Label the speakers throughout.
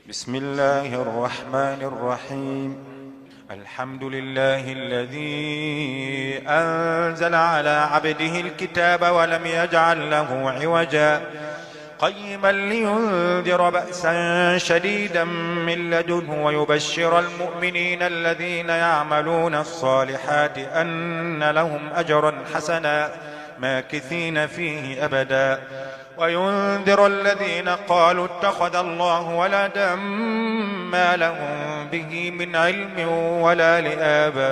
Speaker 1: بسم الله الرحمن الرحيم. الحمد لله الذي أنزل على عبده الكتاب ولم يجعل له عوجا قيما لينذر بأسا شديدا من لدنه ويبشر المؤمنين الذين يعملون الصالحات أن لهم أجرا حسنا ماكثين فيه أبدا وينذر الذين قالوا اتخذ الله ولدا ما لهم به من علم ولا لآبائهم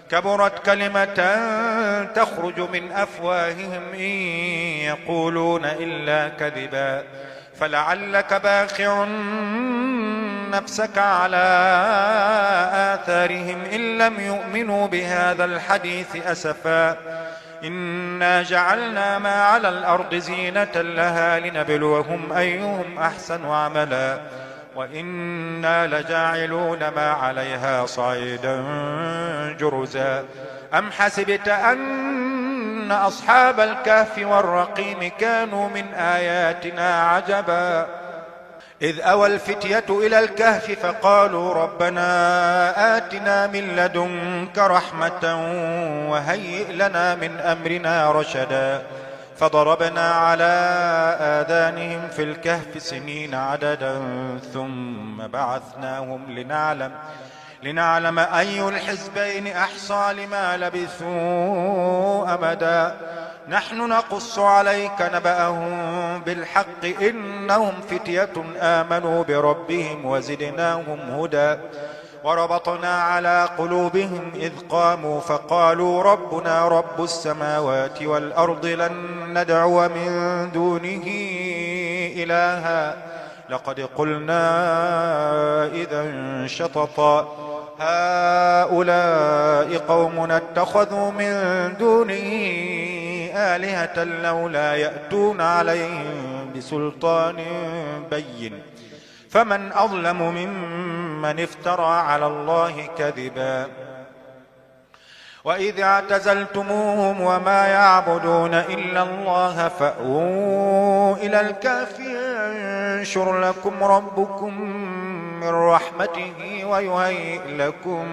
Speaker 1: كبرت كلمة تخرج من أفواههم إن يقولون إلا كذبا فلعلك باخع نفسك على آثارهم إن لم يؤمنوا بهذا الحديث أسفا إنا جعلنا ما على الأرض زينة لها لنبلوهم أيهم أحسن عملا وإنا لجاعلون ما عليها صعيدا جرزا أم حسبت أن أصحاب الكهف والرقيم كانوا من آياتنا عجبا إذ أوى الفتية إلى الكهف فقالوا ربنا آتنا من لدنك رحمة وهيئ لنا من أمرنا رشدا فضربنا على آذانهم في الكهف سنين عددا ثم بعثناهم لنعلم أي الحزبين أحصى لما لبثوا أمدا نحن نقص عليك نبأهم بالحق إنهم فتية آمنوا بربهم وزدناهم هدى وربطنا على قلوبهم إذ قاموا فقالوا ربنا رب السماوات والأرض لن ندعو من دونه إلها لقد قلنا إذا شططا هؤلاء قومنا اتخذوا من دونه آلهة لولا يأتون عليهم بسلطان بين فمن أظلم ممن افترى على الله كذبا وإذ اعتزلتموهم وما يعبدون إلا الله فأووا إلى الكهف ينشر لكم ربكم من رحمته ويهيئ لكم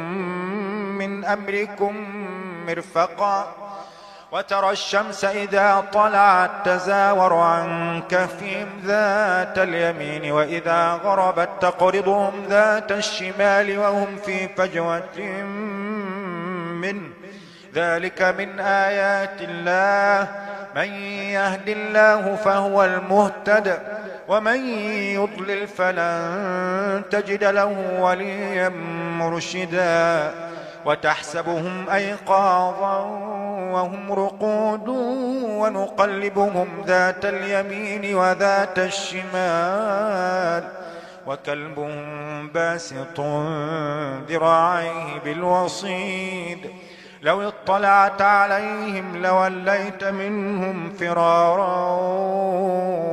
Speaker 1: من أمركم مرفقا وترى الشمس إذا طلعت تزاور عن كهفهم ذات اليمين وإذا غربت تقرضهم ذات الشمال وهم في فجوة منه ذلك من آيات الله من يهد الله فهو المهتد ومن يضلل فلن تجد له وليا مرشدا وتحسبهم أيقاظا وهم رقود ونقلبهم ذات اليمين وذات الشمال وكلبهم باسط ذراعيه بالوصيد لو اطلعت عليهم لوليت منهم فرارا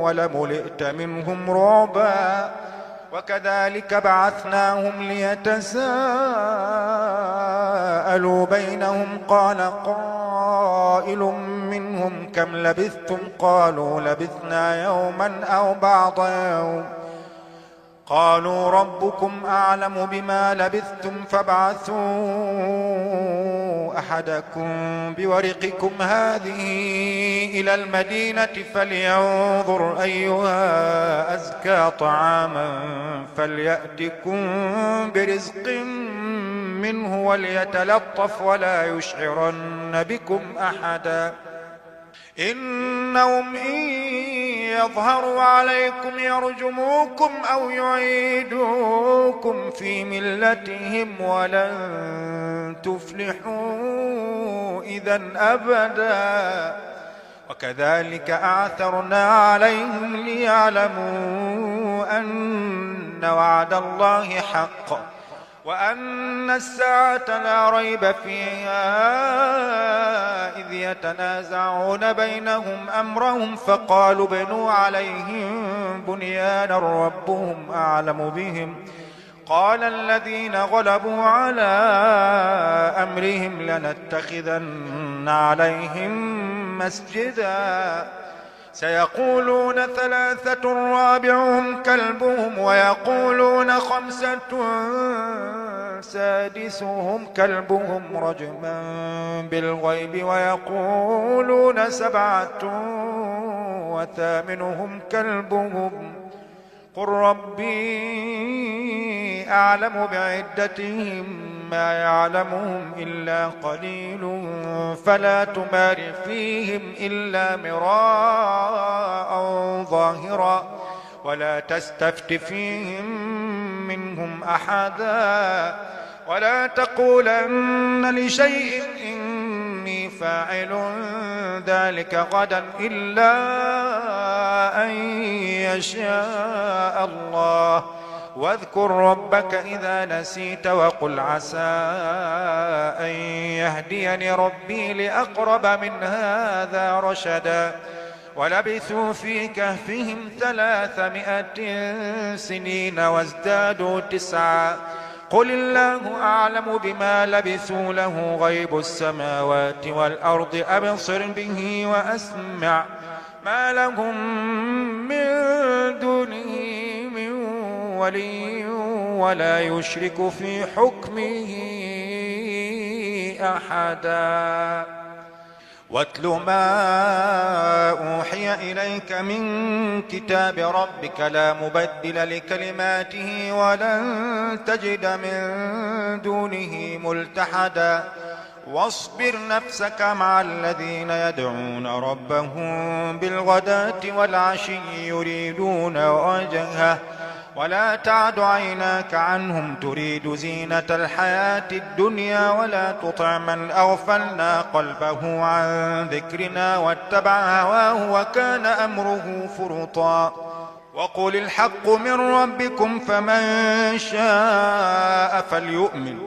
Speaker 1: ولملئت منهم رعبا وكذلك بعثناهم ليتساءلوا بينهم قال قائل منهم كم لبثتم قالوا لبثنا يوما أو بعض يوم قالوا ربكم أعلم بما لبثتم فابعثوا أحدكم بورقكم هذه إلى المدينة فلينظر أيها أزكى طعاما فليأتكم برزق منه وليتلطف ولا يشعرن بكم أحدا إنهم إن يظهروا عليكم يرجموكم أو يعيدوكم في ملتهم ولن تفلحوا إذن أبدا وكذلك أعثرنا عليهم ليعلموا أن وعد الله حق وأن الساعة لا ريب فيها إذ يتنازعون بينهم أمرهم فقالوا بنوا عليهم بنيانا ربهم أعلم بهم قال الذين غلبوا على أمرهم لنتخذن عليهم مسجدا سيقولون ثلاثة رابعهم كلبهم ويقولون خمسة سادسهم كلبهم رجما بالغيب ويقولون سبعة وثامنهم كلبهم قل ربي أعلم بعدتهم ما يعلمهم إلا قليل فلا تمار فيهم إلا مراء ظاهرا ولا تستفت فيهم منهم أحدا ولا تقولن لشيء إني فاعل ذلك غدا إلا أن يشاء الله واذكر ربك إذا نسيت وقل عسى أن يهديني ربي لأقرب من هذا رشدا ولبثوا في كهفهم 300 سنين وازدادوا 9 قل الله أعلم بما لبثوا له غيب السماوات والأرض أبصر به وأسمع ما لهم من دونه من ولي ولا يشرك في حكمه أحدا واتل ما أوحي إليك من كتاب ربك لا مبدل لكلماته ولن تجد من دونه ملتحدا واصبر نفسك مع الذين يدعون ربهم بالغداة والعشي يريدون وجهه ولا تعد عيناك عنهم تريد زينة الحياة الدنيا ولا تطع من أغفلنا قلبه عن ذكرنا واتبع هواه وكان أمره فرطا وقل الحق من ربكم فمن شاء فليؤمن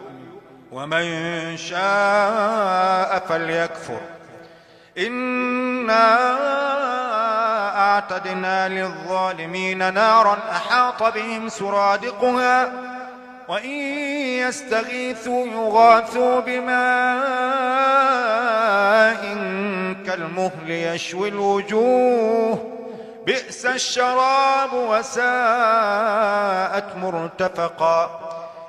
Speaker 1: ومن شاء فليكفر إنا أعتدنا للظالمين نارا أحاط بهم سرادقها وإن يستغيثوا يغاثوا بماء كالمهل يشوي الوجوه بئس الشراب وساءت مرتفقا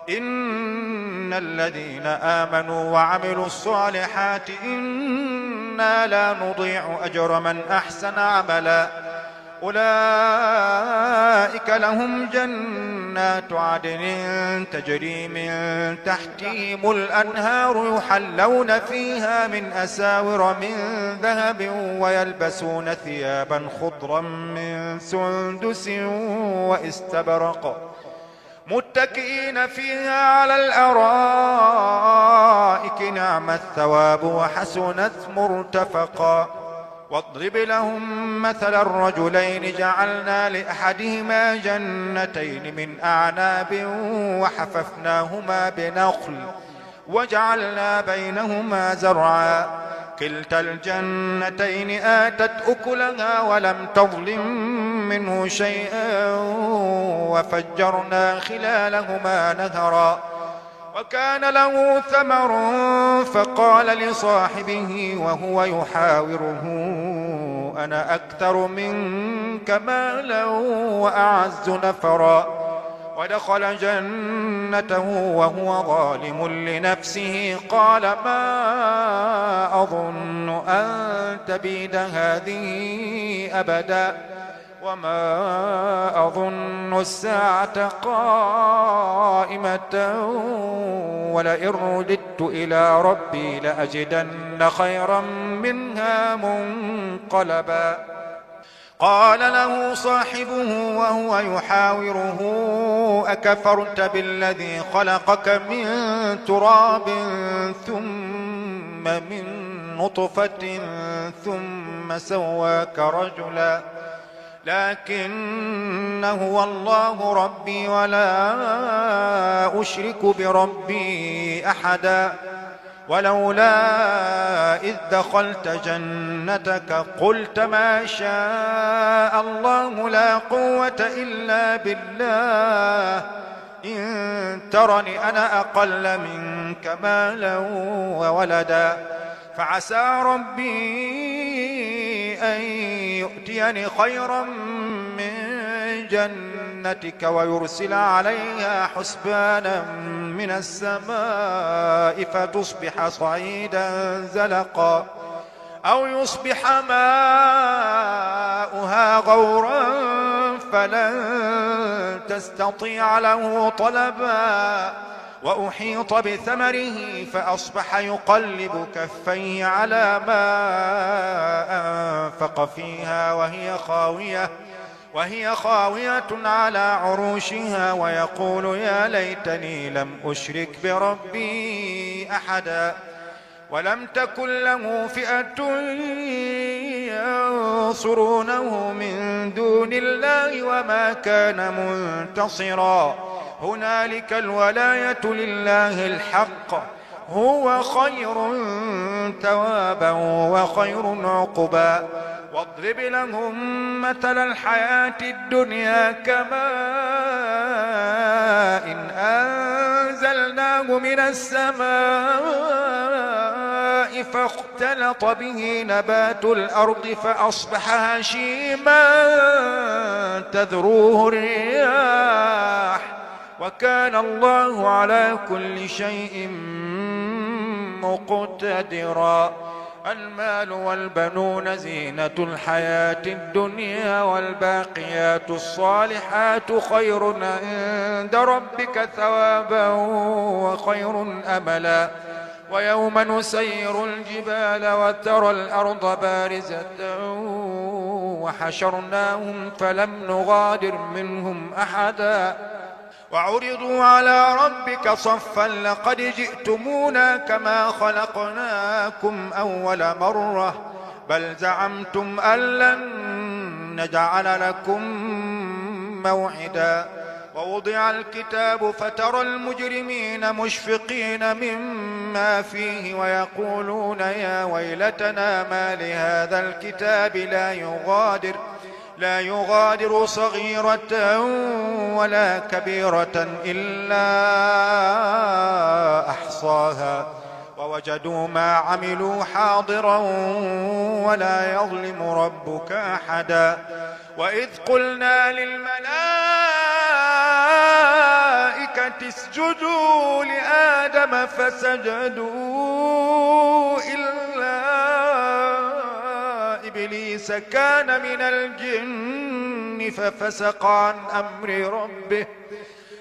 Speaker 1: إن الذين آمنوا وعملوا الصالحات إنا لا نضيع أجر من أحسن عملا أولئك لهم جنات عدن تجري من تحتهم الأنهار يحلون فيها من أساور من ذهب ويلبسون ثيابا خضرا من سندس واستبرق متكئين فيها على الأرائك نعم الثواب وحسنت مرتفقا واضرب لهم مثل الرجلين جعلنا لأحدهما جنتين من أعناب وحففناهما بنخل وجعلنا بينهما زرعا كلتا الجنتين آتت أكلها ولم تظلم منه شيئا وفجرنا خلالهما نهرا وكان له ثمر فقال لصاحبه وهو يحاوره أنا أكثر منك مالا وأعز نفرا ودخل جنته وهو ظالم لنفسه قال ما أظن أن تبيد هذه أبدا وما أظن الساعة قائمة ولئن رددت إلى ربي لأجدن خيرا منها منقلبا قال له صاحبه وهو يحاوره أكفرت بالذي خلقك من تراب ثم من نطفة ثم سواك رجلا لكن هو الله ربي ولا أشرك بربي أحدا ولولا إذ دخلت جنتك قلت ما شاء الله لا قوة إلا بالله إن ترني أنا أقل منك مالا وولدا فعسى ربي أن يؤتيني خيرا من جنتك ويرسل عليها حسبانا من السماء فتصبح صعيدا زلقا أو يصبح ماؤها غورا فلن تستطيع له طلبا وأحيط بثمره فأصبح يقلب كفيه على ما أنفق فيها وهي خاوية على عروشها ويقول يا ليتني لم أشرك بربي أحدا ولم تكن له فئة ينصرونه من دون الله وما كان منتصرا هنالك الولاية لله الحق هو خير ثوابا وخير عقبا واضرب لهم مثل الحياة الدنيا كماء إن أنزلناه من السماء فاختلط به نبات الأرض فأصبح هشيما تذروه الرياح وكان الله على كل شيء مقتدرا المال والبنون زينة الحياة الدنيا والباقيات الصالحات خير عند ربك ثوابا وخير أملا ويوم نسير الجبال وترى الأرض بارزة وحشرناهم فلم نغادر منهم أحدا وعرضوا على ربك صفا لقد جئتمونا كما خلقناكم أول مرة بل زعمتم أن لن نجعل لكم موعدا ووضع الكتاب فترى المجرمين مشفقين مما فيه ويقولون يا ويلتنا ما لهذا الكتاب لا يغادر صغيرة ولا كبيرة إلا أحصاها ووجدوا ما عملوا حاضرا ولا يظلم ربك أحدا وإذ قلنا للملائكة اسجدوا لآدم فسجدوا إلا إبليس كان من الجن ففسق عن أمر ربه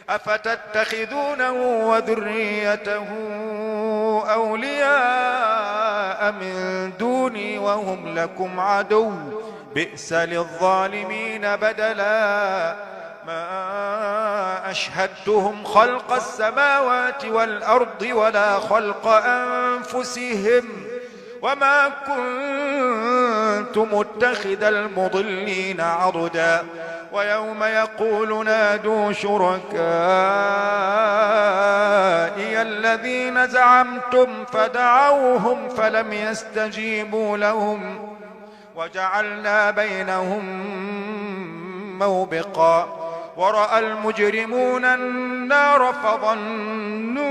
Speaker 1: أفتتخذونه وذريته أولياء من دوني وهم لكم عدو بئس للظالمين بدلا ما أشهدتهم خلق السماوات والأرض ولا خلق أنفسهم وما كنت متخذ المضلين عضدا ويوم يقول نادوا شركائي الذين زعمتم فدعوهم فلم يستجيبوا لهم وجعلنا بينهم موبقا ورأى المجرمون النار فظنوا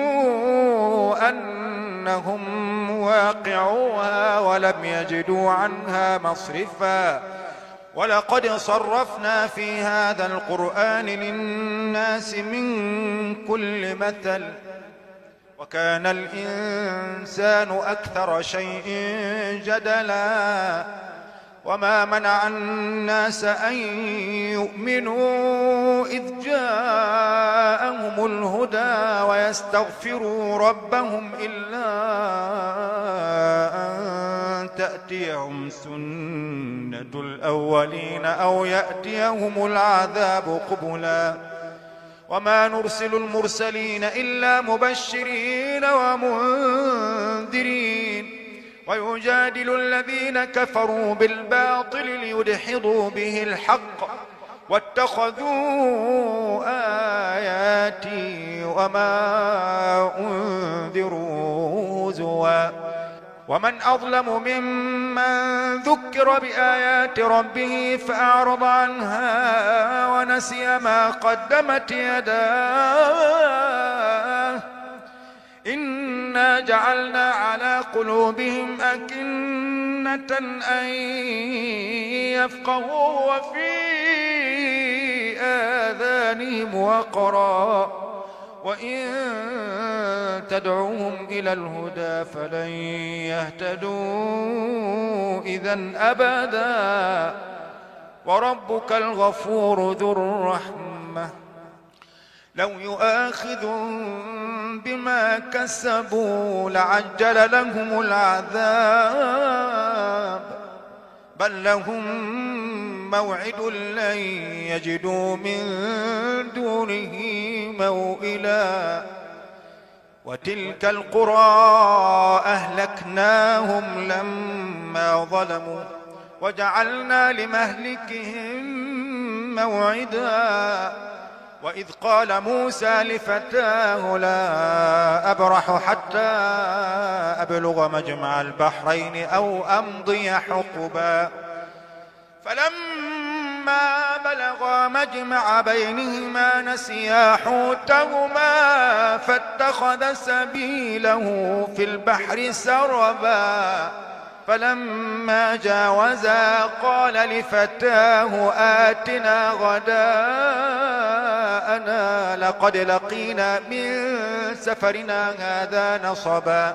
Speaker 1: أنهم واقعوها ولم يجدوا عنها مصرفا ولقد صرفنا في هذا القرآن للناس من كل مثل وكان الإنسان أكثر شيء جدلا وما منع الناس أن يؤمنوا إذ جاءهم الهدى ويستغفروا ربهم إلا أن تأتيهم سنة الأولين أو يأتيهم العذاب قبلا وما نرسل المرسلين إلا مبشرين ومنذرين ويجادل الذين كفروا بالباطل ليدحضوا به الحق واتخذوا آياتي وما أنذروا هزوا ومن أظلم ممن ذكر بآيات ربه فأعرض عنها ونسي ما قدمت يداه إنا جعلنا على قلوبهم أكنة أكنة أن يفقهوا وفي آذانهم وقرا وإن تدعوهم إلى الهدى فلن يهتدوا إذن أبدا وربك الغفور ذو الرحمة لو يؤاخذهم بما كسبوا لعجل لهم العذاب بل لهم موعد لن يجدوا من دونه موئلا وتلك القرى أهلكناهم لما ظلموا وجعلنا لمهلكهم موعدا وإذ قال موسى لفتاه لا أبرح حتى أبلغ مجمع البحرين أو أمضي حقبا فلما بلغا مجمع بينهما نسيا حوتهما فاتخذ سبيله في البحر سربا فلما جاوزا قال لفتاه آتنا غداءنا لقد لقينا من سفرنا هذا نصبا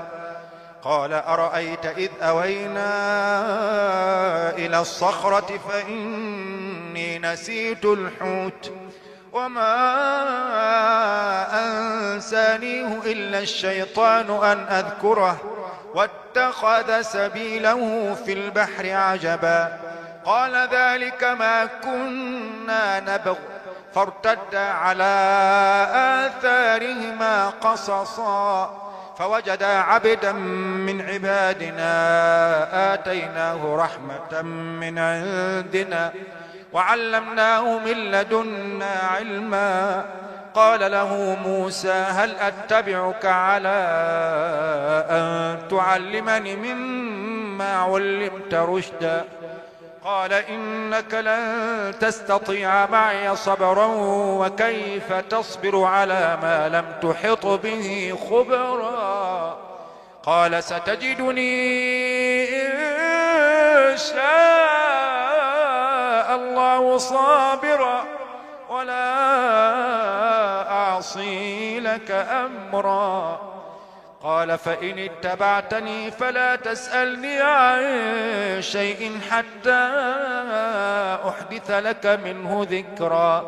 Speaker 1: قال أرأيت إذ أوينا إلى الصخرة فإني نسيت الحوت وما أنسانيه إلا الشيطان أن أذكره واتخذ سبيله في البحر عجبا قال ذلك ما كنا نبغ فارتدا على آثارهما قصصا فوجدا عبدا من عبادنا آتيناه رحمة من عندنا وعلمناه من لدنا علما قال له موسى هل أتبعك على أن تعلمني مما علمت رشدا قال إنك لن تستطيع معي صبرا وكيف تصبر على ما لم تحط به خبرا قال ستجدني إن شاء الله صابرا ولا أعصي لك أمرا قال فإن اتبعتني فلا تسألني عن شيء حتى أحدث لك منه ذكرا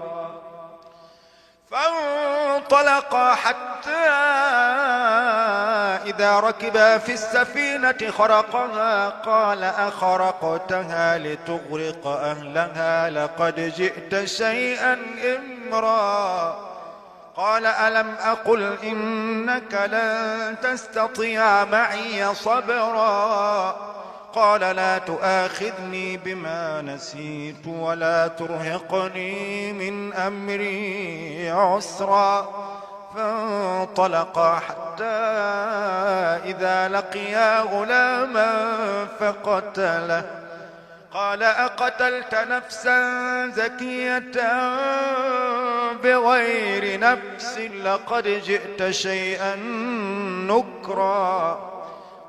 Speaker 1: فانطلقا حتى إذا ركبا في السفينة خرقها قال أخرقتها لتغرق أهلها لقد جئت شيئا إمرا قال ألم أقل إنك لن تستطيع معي صبرا قال لا تؤاخذني بما نسيت ولا ترهقني من أمري عسرا فانطلقا حتى إذا لقيا غلاما فقتله قال أقتلت نفسا زكية بغير نفس لقد جئت شيئا نكرا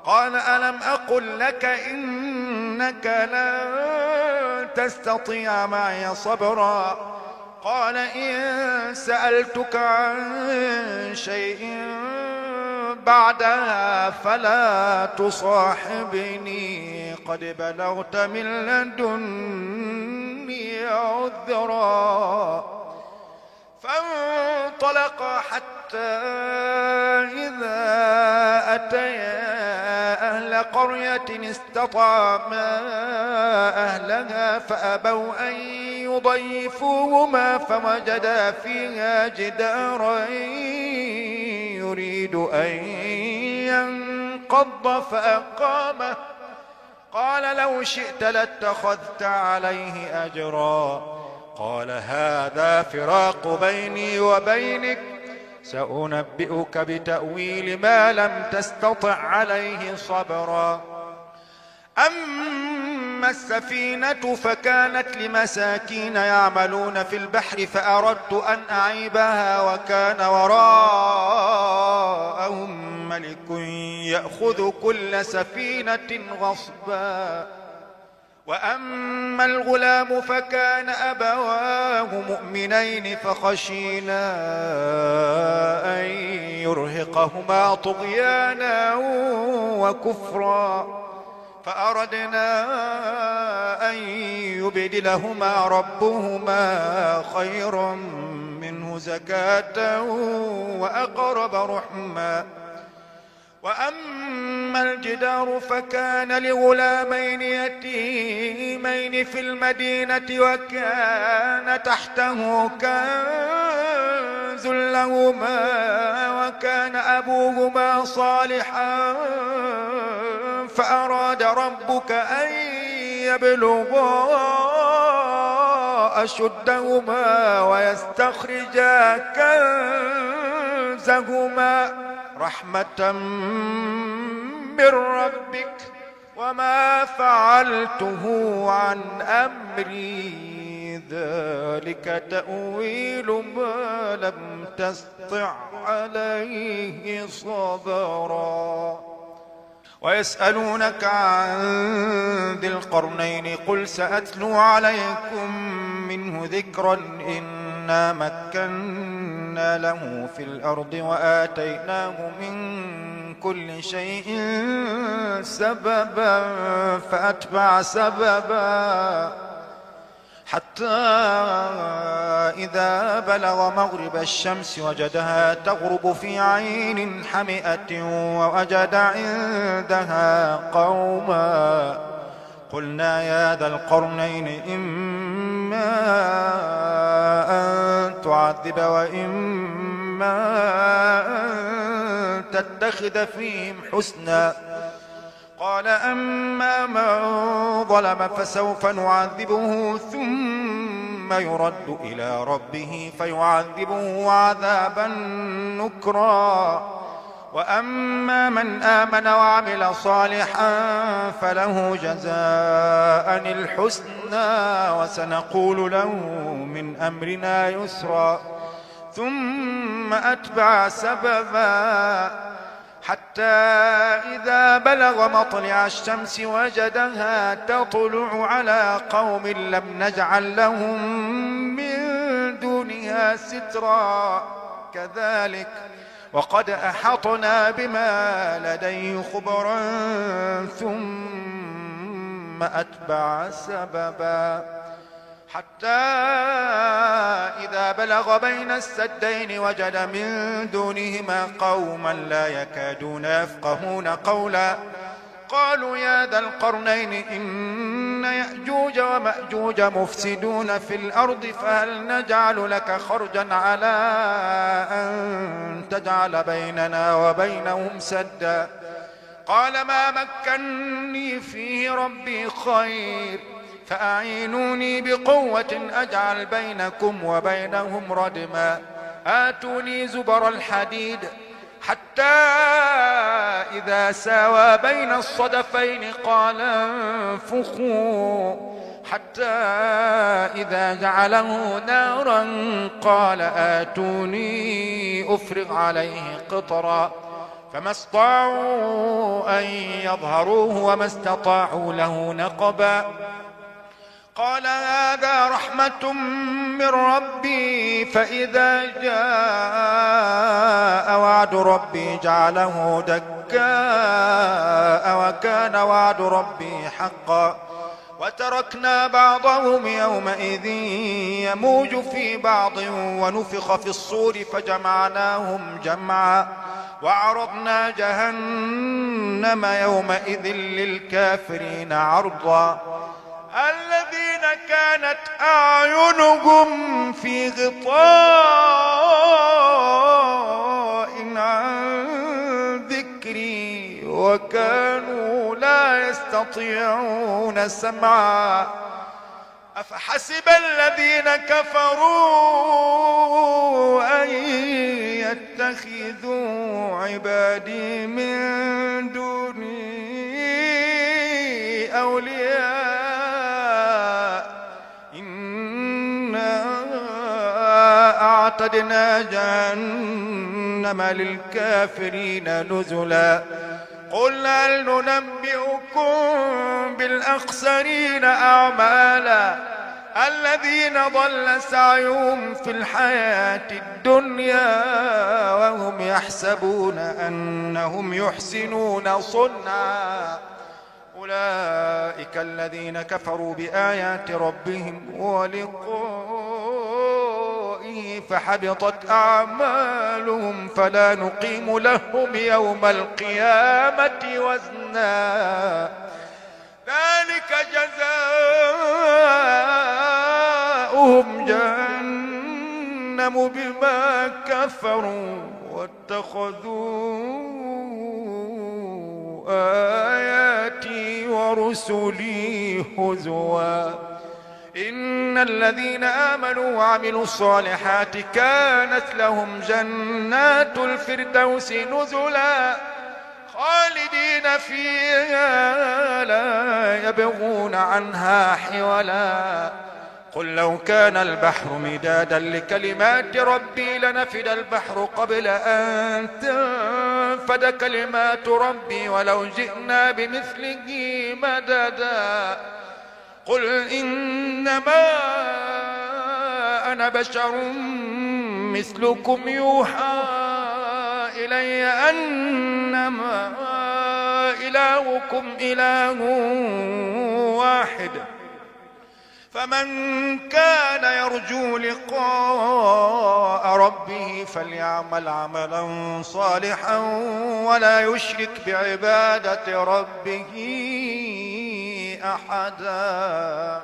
Speaker 1: قال ألم أقل لك إنك لن تستطيع معي صبرا قال إن سألتك عن شيء بعدها فلا تصاحبني قد بلغت من لدني عذرا فانطلقا حتى إذا أتيا أهل قرية استطعما أهلها فأبوا أن يضيفوهما فوجدا فيها جدارا يريد أن ينقض فأقامه قال لو شئت لاتخذت عليه أجرا قال هذا فراق بيني وبينك سأنبئك بتأويل ما لم تستطع عليه صبرا أما السفينة فكانت لمساكين يعملون في البحر فأردت أن أعيبها وكان وراءهم ملك يأخذ كل سفينة غصبا. وأما الغلام فكان أبواه مؤمنين فخشينا أن يرهقهما طغيانا وكفرا فأردنا أن يبدلهما ربهما خيرا منه زكاة وأقرب رحما. وأما الجدار فكان لغلامين يتيمين في المدينة وكان تحته كنز لهما وكان أبوهما صالحا فأراد ربك أن يبلغا أشدهما ويستخرجا كنزهما رحمة من ربك وما فعلته عن أمري ذلك تأويل ما لم تسطع عليه صبرا. ويسألونك عن ذي القرنين قل سأتلو عليكم منه ذكرا إنا مكنا له في الأرض وآتيناه من كل شيء سببا فأتبع سببا حتى إذا بلغ مغرب الشمس وجدها تغرب في عين حمئة ووجد عندها قوما قلنا يا ذا القرنين إما أن تعذب وإما أن تتخذ فيهم حسنا قال أما من ظلم فسوف نعذبه ثم يرد إلى ربه فيعذبه عذابا نكرا وأما من آمن وعمل صالحا فله جزاء الحسنى وسنقول له من أمرنا يسرا ثم أتبع سببا حتى إذا بلغ مطلع الشمس وجدها تطلع على قوم لم نجعل لهم من دونها سترا كذلك وقد أحطنا بما لديه خبرا ثم أتبع سببا حتى إذا بلغ بين السدين وجد من دونهما قوما لا يكادون يفقهون قولا قالوا يا ذا القرنين إن يأجوج ومأجوج مفسدون في الأرض فهل نجعل لك خرجا على أن تجعل بيننا وبينهم سدا قال ما مكني فيه ربي خير فأعينوني بقوة أجعل بينكم وبينهم ردما آتوني زبر الحديد حتى إذا ساوى بين الصدفين قال انفخوا حتى إذا جعله نارا قال آتوني أفرغ عليه قطرا فما استطاعوا أن يظهروه وما استطاعوا له نقبا قال هذا رحمة من ربي فإذا جاء وعد ربي جعله دكاء وكان وعد ربي حقا وتركنا بعضهم يومئذ يموج في بعض ونفخ في الصور فجمعناهم جمعا وعرضنا جهنم يومئذ للكافرين عرضا الذين كانت أعينهم في غطاء عن ذكري وكانوا لا يستطيعون سمعا أفحسب الذين كفروا أن يتخذوا عبادي من دوني أولياء وأعتدنا جهنم للكافرين نزلا قل هل ننبئكم بالأخسرين أعمالا الذين ضل سعيهم في الحياة الدنيا وهم يحسبون أنهم يحسنون صنعا أولئك الذين كفروا بآيات ربهم ولقائه فحبطت أعمالهم فلا نقيم لهم يوم القيامة وزنا ذلك جزاؤهم جهنم بما كفروا واتخذوا آياتي ورسلي هزوا إن الذين آمنوا وعملوا الصالحات كانت لهم جنات الفردوس نزلا خالدين فيها لا يبغون عنها حولا قل لو كان البحر مدادا لكلمات ربي لنفد البحر قبل أن تنفد كلمات ربي ولو جئنا بمثله مددا قل إنما أنا بشر مثلكم يوحى إلي أنما إلهكم إله واحد فمن كان يرجو لقاء ربه فليعمل عملا صالحا ولا يشرك بعبادة ربه أحدا.